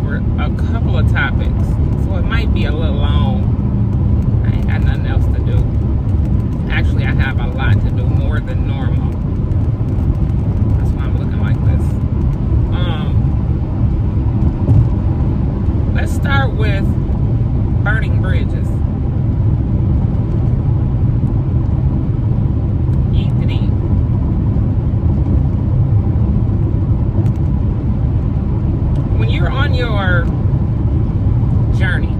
cover a couple of topics, so it might be a little long. I ain't got nothing else to do. Actually, I have a lot to do, more than normal. That's why I'm looking like this. Let's start with burning bridges. When you're on your journey,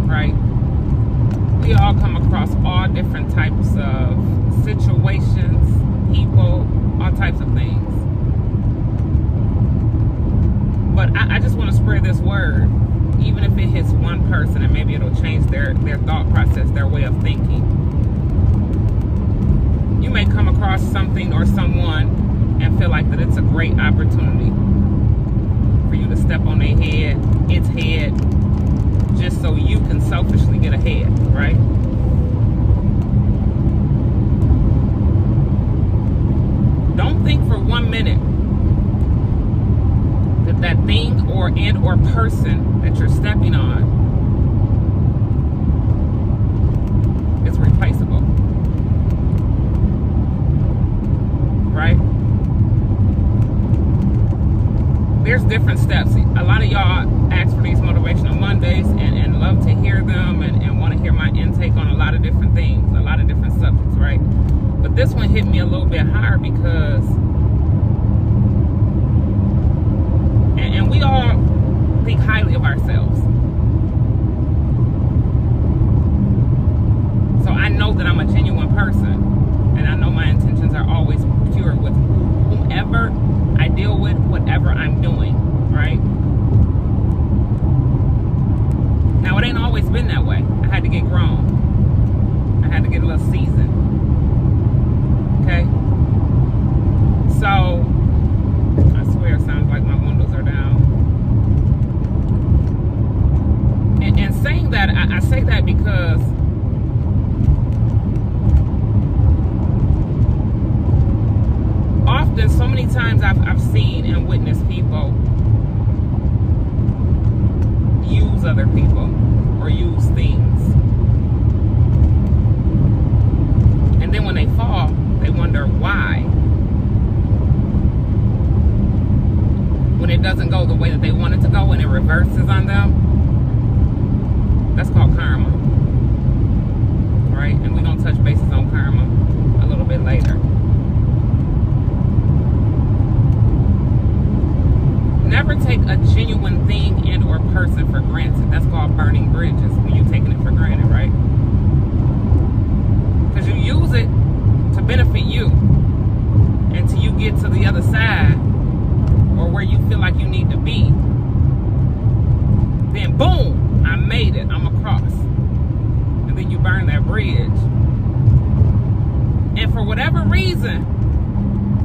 right? We all come across all different types of situations, people, all types of things. But I just want to spread this word, even if it hits one person, and maybe it'll change their thought process, their way of thinking. You may come across something or someone and feel like that it's a great opportunity for you to step on their head, its head, just so you can selfishly get ahead, right? Don't think for 1 minute that that thing or person that you're stepping on is replaceable, right? There's different steps. A lot of y'all ask for these motivational Mondays and love to hear them and want to hear my intake on a lot of different things, a lot of different subjects, right? But this one hit me a little bit hard because, and we all think highly of ourselves. So I know that I'm a genuine person, and I know my intentions are always pure with whomever I deal with, whatever I'm doing, right? Now, it ain't always been that way. I had to get grown. I had to get a little seasoned. Okay? So, I swear it sounds like my windows are down. And saying that, I say that because often, so many times I've seen and witnessed people use other people or use things. And then when they fall, they wonder why. When it doesn't go the way that they want it to go and it reverses on them, that's called karma. Right? And we're going to touch bases on karma a little bit later. Never take a genuine thing and or person for granted. That's called burning bridges, when you're taking it for granted, right? Because you use it to benefit you until you get to the other side or where you feel like you need to be. Then boom, I made it, I'm across. And then you burn that bridge. And for whatever reason,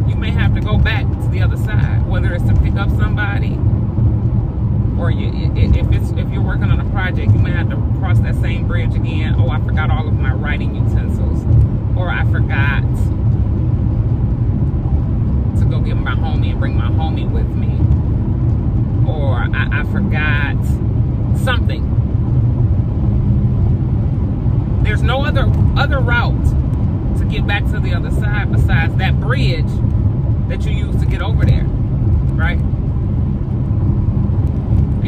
you may have to go back to the other side, whether it's to pick up somebody, or if you're working on a project, you may have to cross that same bridge again. Oh, I forgot all of my writing utensils, or I forgot to go get my homie and bring my homie with me, or I forgot something. There's no other route to get back to the other side besides that bridge that you use to get over there, right?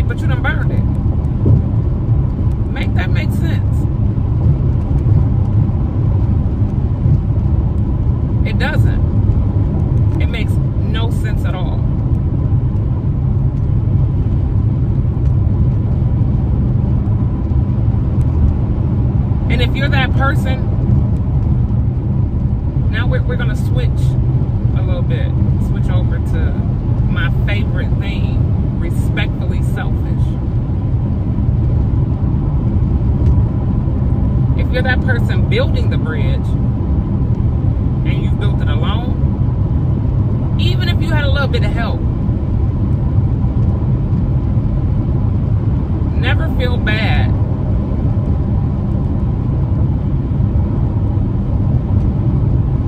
But you done burned it. Make that make sense? It doesn't. It makes no sense at all. And if you're that person, now we're going to switch a little bit. Switch over to my favorite thing, respectfully selfish. If you're that person building the bridge and you built it alone, even if you had a little bit of help, never feel bad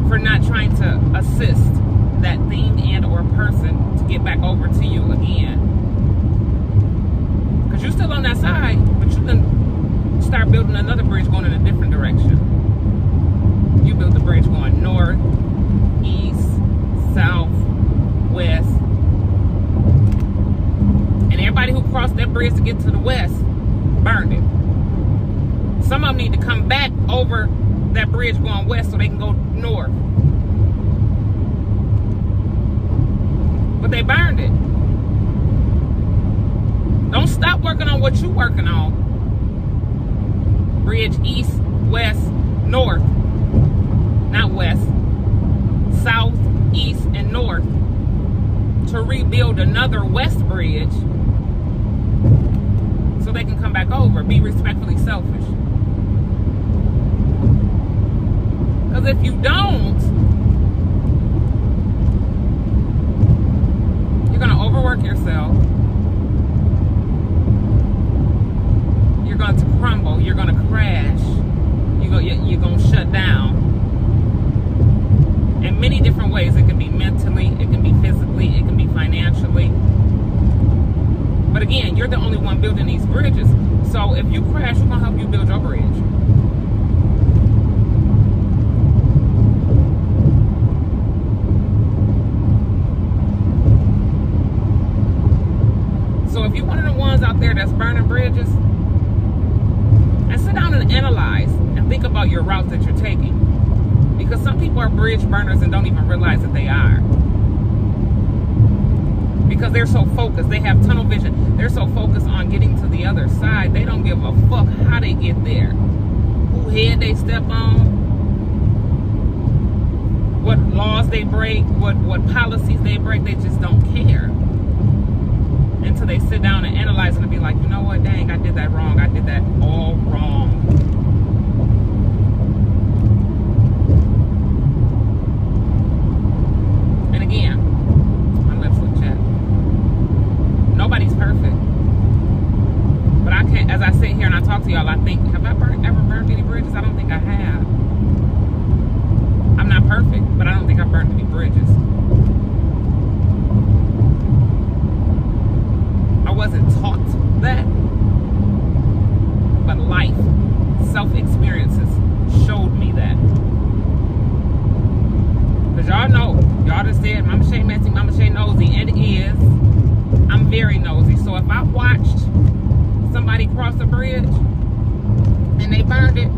for not trying to assist that thing and or person to get back over to you again. still on that side, but you can start building another bridge going in a different direction. You build the bridge going north, east, south, west. And everybody who crossed that bridge to get to the west burned it. Some of them need to come back over that bridge going west so they can go north. But they burned it. Don't stop working on what you're working on. Bridge east, west, north. Not west. South, east, and north. To rebuild another west bridge so they can come back over. Be respectfully selfish. Because if you don't, you're going to overwork yourself. You're going to crumble. You're going to crash. You're going to shut down. In many different ways. It can be mentally, it can be physically, it can be financially. But again, you're the only one building these bridges. So if you crash, we're going to help you build your bridge. So if you're one of the ones out there that's burning bridges, and sit down and analyze and think about your routes that you're taking. Because some people are bridge burners and don't even realize that they are. Because they're so focused. They have tunnel vision. They're so focused on getting to the other side. They don't give a fuck how they get there. Who head they step on. What laws they break. What policies they break. They just don't care. Until they sit down and analyze it and be like, you know what, dang, I did that wrong. I did that all wrong. And again, my lips look chapped. Nobody's perfect. But I can't, as I sit here and I talk to y'all, I think, have I ever burned any bridges? I don't think I have. I'm not perfect, but I don't think I've burned any bridges. I wasn't taught that, but life, self-experiences showed me that. Because y'all know, y'all just said, Mama Shay messy, Mama Shay nosy, and it is. I'm very nosy. So if I watched somebody cross a bridge and they burned it,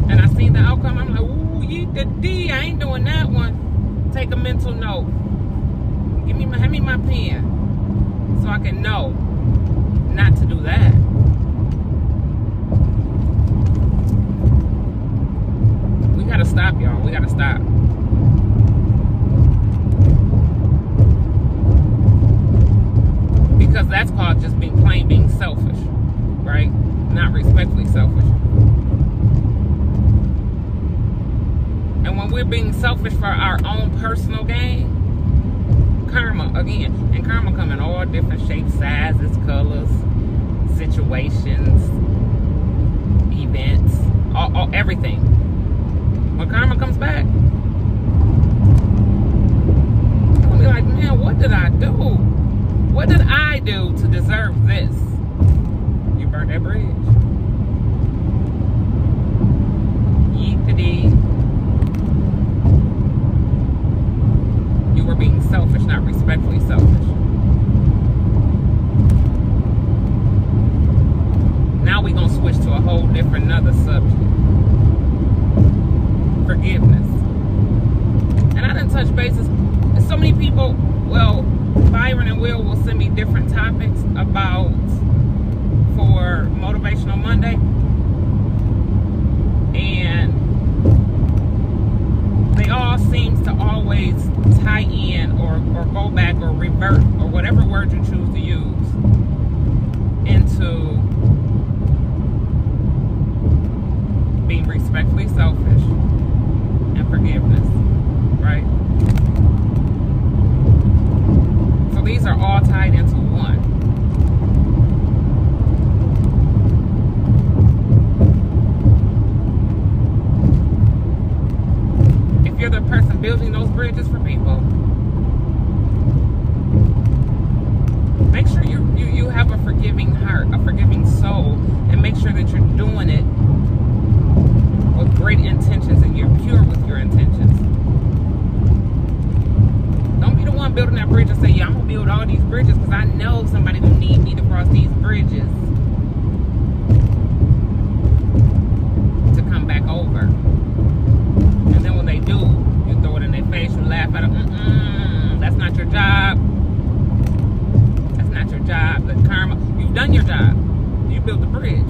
and I seen the outcome, I'm like, ooh, yeet the D, I ain't doing that one. Take a mental note. Hand me my pen so I can know not to do that. We gotta stop, y'all. We gotta stop. Because that's called just being selfish, right? Not respectfully selfish. And when we're being selfish for our own personal gain, karma, again, and karma come in all different shapes, sizes, colors, situations, events, all everything. When karma comes back, I'll be like, man, what did I do? What did I do to deserve this? You burnt that bridge. Yeetity. You were being selfish, not respectfully selfish. Now we're going to switch to a whole different another subject. Forgiveness. And I didn't touch bases. There's so many people, well, Byron and Will send me different topics about for Motivational Monday. And they all seem to always tie in or go back or revert or whatever word you choose to use into being respectfully selfish and forgiveness, right? So these are all tied into one. If you're the person building those bridges for people, make sure you have a forgiving heart, a forgiving soul. your intentions. Don't be the one building that bridge and say, yeah, I'm going to build all these bridges because I know somebody going to need me to cross these bridges to come back over. And then when they do, you throw it in their face, you laugh at them. That's not your job. That's not your job. The karma, you've done your job. You built the bridge.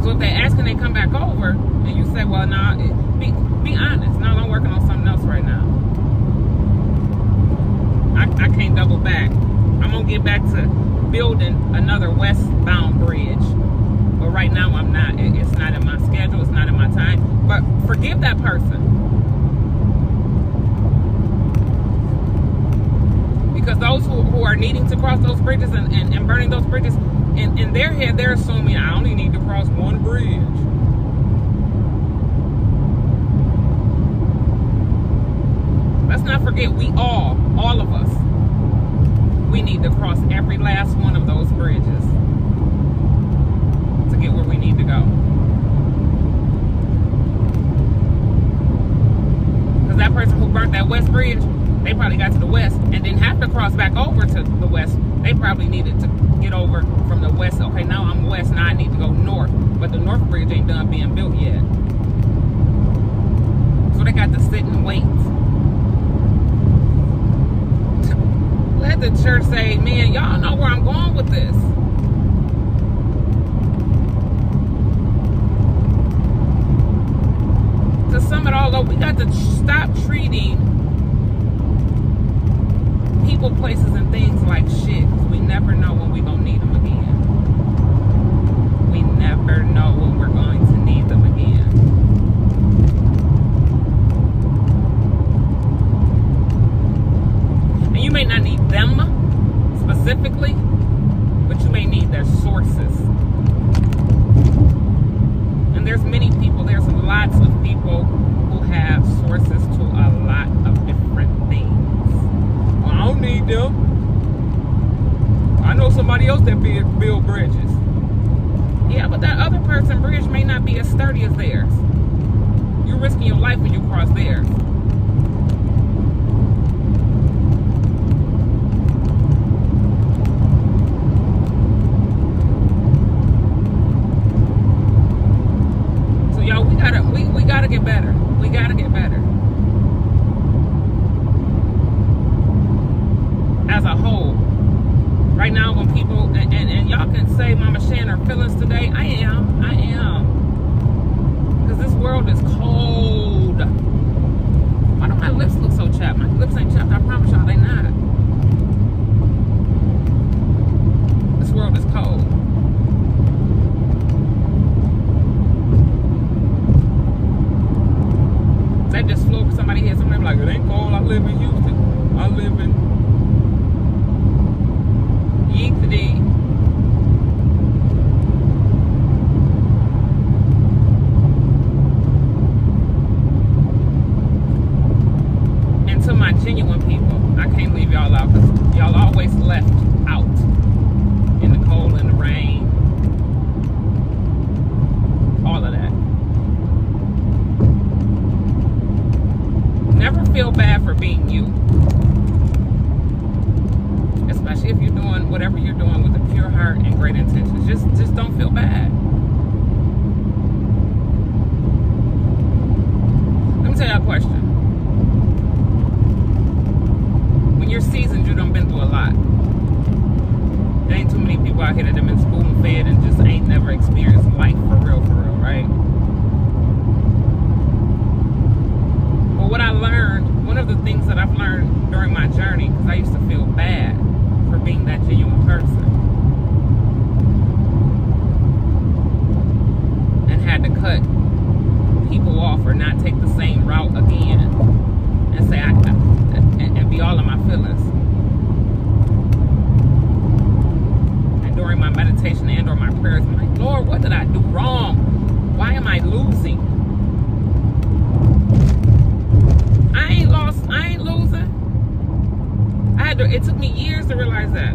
So if they ask and they come back over, and you say, well, no, be honest. No, I'm working on something else right now. I can't double back. I'm going to get back to building another westbound bridge. But right now, I'm not. It's not in my schedule. It's not in my time. But forgive that person. Because those who are needing to cross those bridges and burning those bridges, in their head, they're assuming I only need to cross one bridge. Let's not forget, all of us, we need to cross every last one of those bridges to get where we need to go. Because that person who burnt that west bridge, they probably got to the west and didn't have to cross back over to the west. They probably needed to get over from the west. Okay, now I'm west, now I need to go north. But the north bridge ain't done being built yet. So they got to sit and wait. Let the church say, man, y'all know where I'm going with this. To sum it all up, we got to stop treating people, places, and things like shit, because we never know when we're going to need them again. We never know when we're going to need them again. And you may not need them specifically, but you may need their sources. And there's many people, there's lots of people who have sources to a lot of different things. I don't need them. I know somebody else that build bridges. Yeah, but that other person's bridge may not be as sturdy as theirs. You're risking your life when you cross theirs. So y'all, we gotta get better. We gotta get better. As a whole. Right now, when people, and y'all can say Mama Shan are feelings today, I am. Because this world is cold. Why do my lips look so chapped? My lips ain't chapped, I promise y'all, they not. This world is cold. That just flew over somebody's head. Somebody be like, it ain't cold, I live in Houston. I live in Yeekity. And to my genuine people, I can't leave y'all out because y'all always left out in the cold and the rain. All of that. Never feel bad for being you. Especially if you're doing whatever you're doing with a pure heart and great intentions. Just don't feel bad. Let me tell you a question. When you're seasoned, you done been through a lot. There ain't too many people out here that have been spoon fed and just ain't never experienced life for real, right? But what I learned, one of the things that I've learned during my journey, because I used to feel bad for being that genuine person and had to cut people off or not take the same route again and say and be all in my feelings. And during my meditation and or my prayers, I'm like, Lord, what did I do wrong? Why am I losing? I ain't lost, I ain't losing. It took me years to realize that.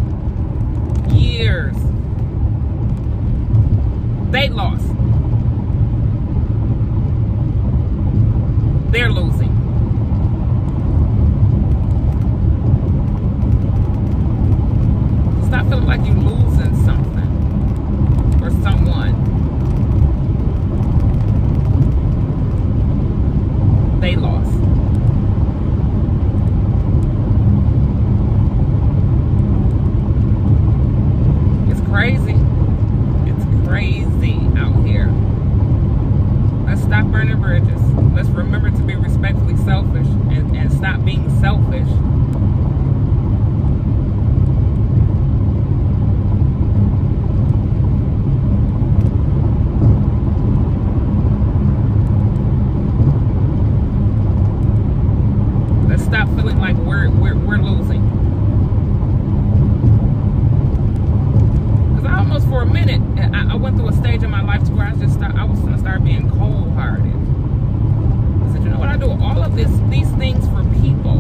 Years. They lost. they're losing. Stop feeling like you're losing something or someone. They lost. It's crazy. It's crazy out here. Let's stop burning bridges. Let's remember to be respectfully selfish and stop being selfish. Let's stop feeling like we're losing. Because I almost, for a minute, I went through a stage in my life to where I was going to start being cold-hearted. I said, you know what, I do all of these things for people.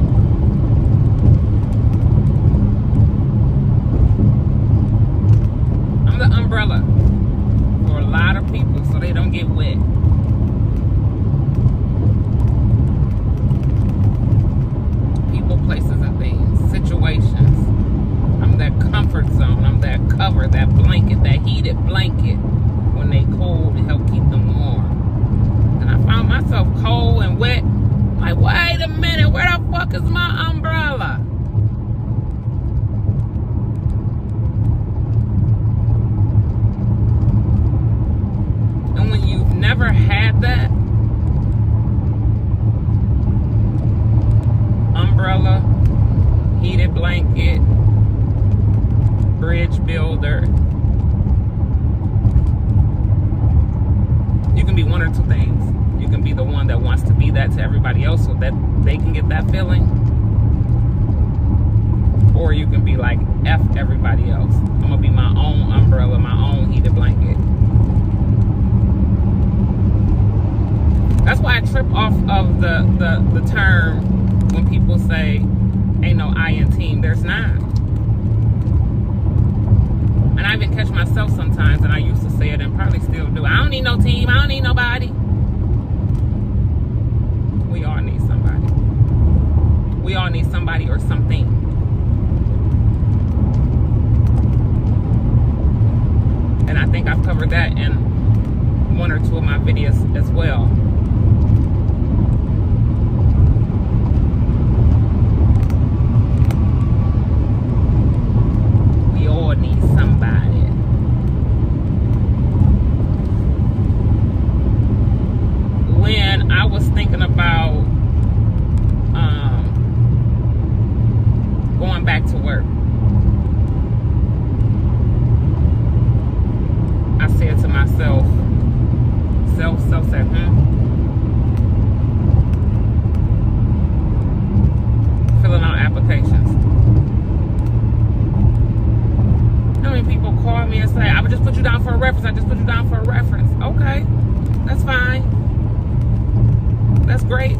I'm the umbrella for a lot of people so they don't get wet. People, places, and things, situations. I'm that comfort zone. I'm that cover, that blanket, that heated blanket when they cold to help keep them warm. And I found myself cold and wet. Like, wait a minute, where the fuck is my umbrella? And when you've never had that umbrella, heated blanket, bridge builder, you can be one or two things. You can be the one that wants to be that to everybody else so that they can get that feeling. Or you can be like, F everybody else. I'm going to be my own umbrella, my own heated blanket. That's why I trip off of the term when people say, ain't no I in team. There's not. And I even catch myself sometimes, and I used to say it and probably still do. I don't need no team. I don't need nobody. We all need somebody. We all need somebody or something. And I think I've covered that in one or two of my videos as well. We all need somebody. When I was thinking about going back to work, I said to myself, self said, filling out applications. How many people call me and say, I would just put you down for a reference. I just put you down for a reference. Okay, that's fine. That's great.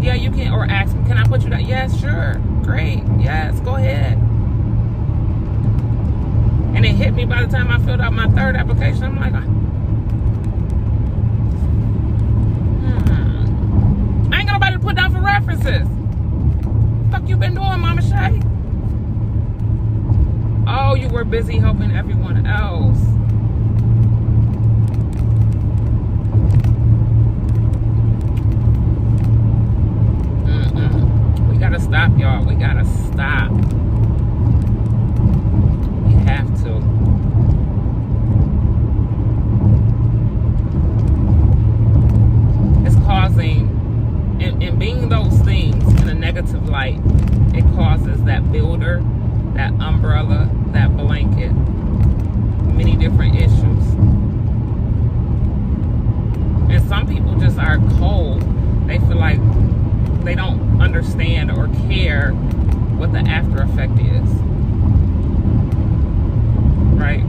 Yeah, you can, or ask me, can I put you down? Yes, sure. Great. Yes, go ahead. And it hit me by the time I filled out my third application. I'm like, I ain't got nobody to put down for references. What the fuck you been doing, Mama Shay? Oh, you were busy helping everyone else. We gotta stop, y'all. We gotta stop. We have to. It's causing, and being those things in a negative light, it causes that builder, that umbrella, that blanket, many different issues. And some people just are cold. They feel like they don't understand or care what the after effect is, right?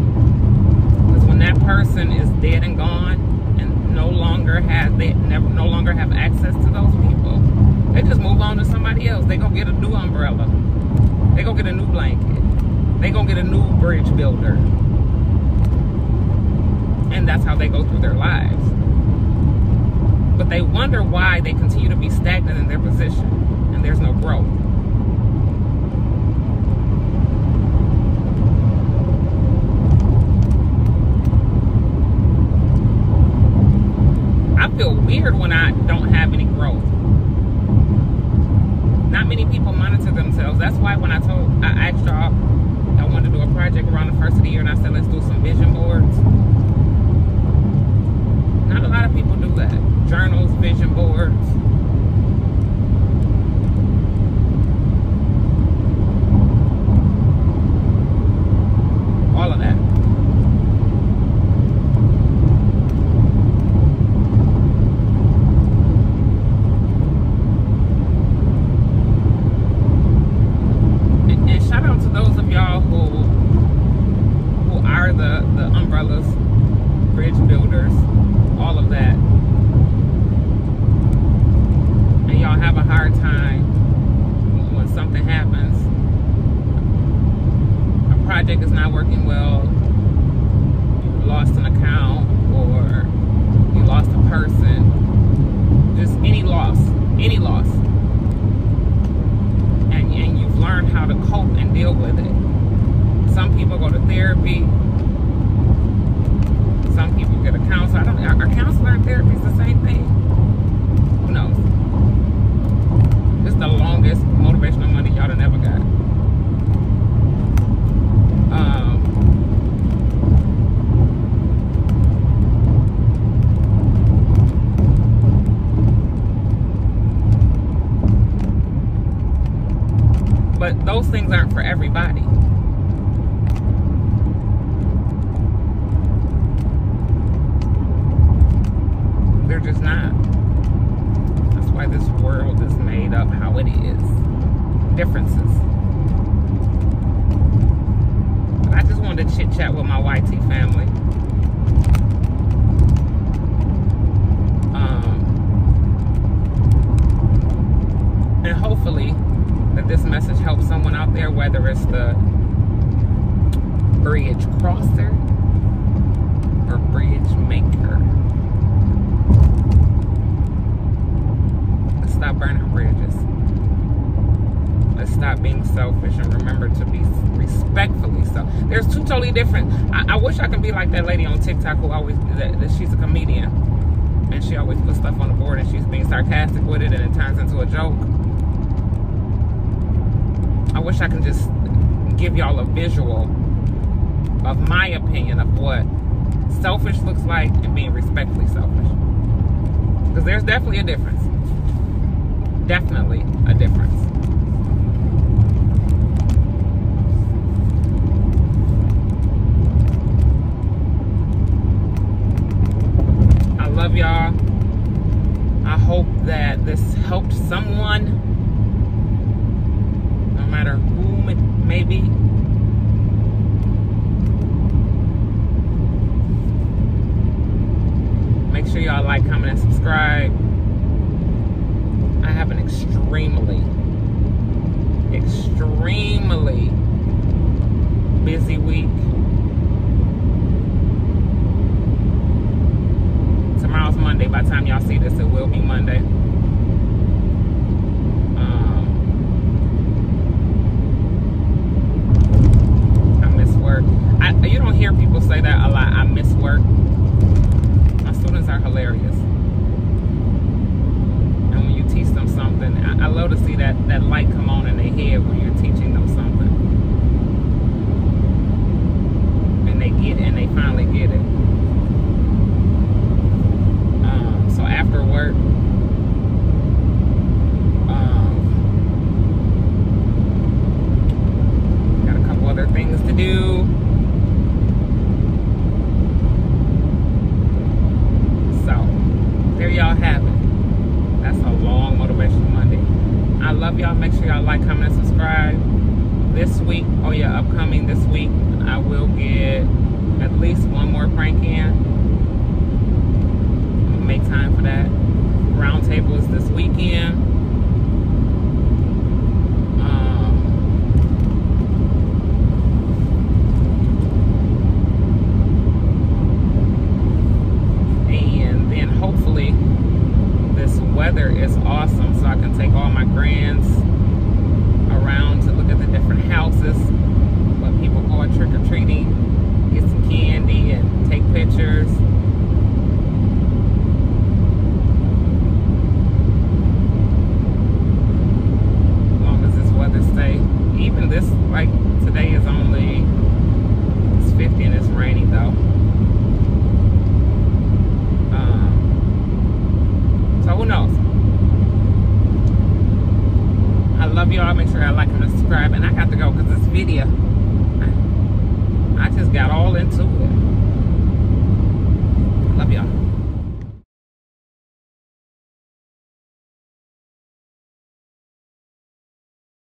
Because when that person is dead and gone and no longer have access to those people, they just move on to somebody else. They go get a new umbrella. They go get a new blanket. They go get a new bridge builder. And that's how they go through their lives. but they wonder why they continue to be stagnant in their position and there's no growth. I feel weird when I don't have any growth. Not many people monitor themselves. That's why when I asked y'all, I wanted to do a project around the first of the year, and I said, let's do some vision boards. Not a lot of people do that. Journals, vision boards. All of that. And shout out to those of y'all who are the umbrellas, bridge builders, all of that. And y'all have a hard time when something happens. A project is not working well, you lost an account, or you lost a person. Just any loss. And you've learned how to cope and deal with it. Some people go to therapy. Some people get a counselor. Are counselor and therapy is the same thing? Who knows? This is the longest motivational money y'all done ever got. But those things aren't for everybody. They're just not. That's why this world is made up how it is. Differences. But I just wanted to chit chat with my YT family. And hopefully that this message helps someone out there, whether it's the bridge crosser or bridge maker. Let's stop burning bridges. Let's stop being selfish and remember to be respectfully so. There's two totally different. I wish I could be like that lady on TikTok who always, she's a comedian. And she always puts stuff on the board and she's being sarcastic with it and it turns into a joke. I wish I could just give y'all a visual of my opinion of what selfish looks like and being respectfully selfish. Because there's definitely a difference. Definitely a difference. I love y'all. I hope that this helped someone. No matter whom it may be. Make sure y'all like, comment, and subscribe. I have an extremely busy week. Tomorrow's Monday. By the time y'all see this, it will be Monday. You don't hear people say that a lot. I miss work. My students are hilarious. And when you teach them something, I love to see that light come on in their head when you're teaching them something. And they get it, and they finally get it. So after work, got a couple other things to do. There y'all have it. That's a long Motivational Monday. I love y'all. Make sure y'all like, comment, and subscribe. This week, upcoming this week, I will get at least one more prank in. I'm gonna make time for that. Roundtable is this weekend.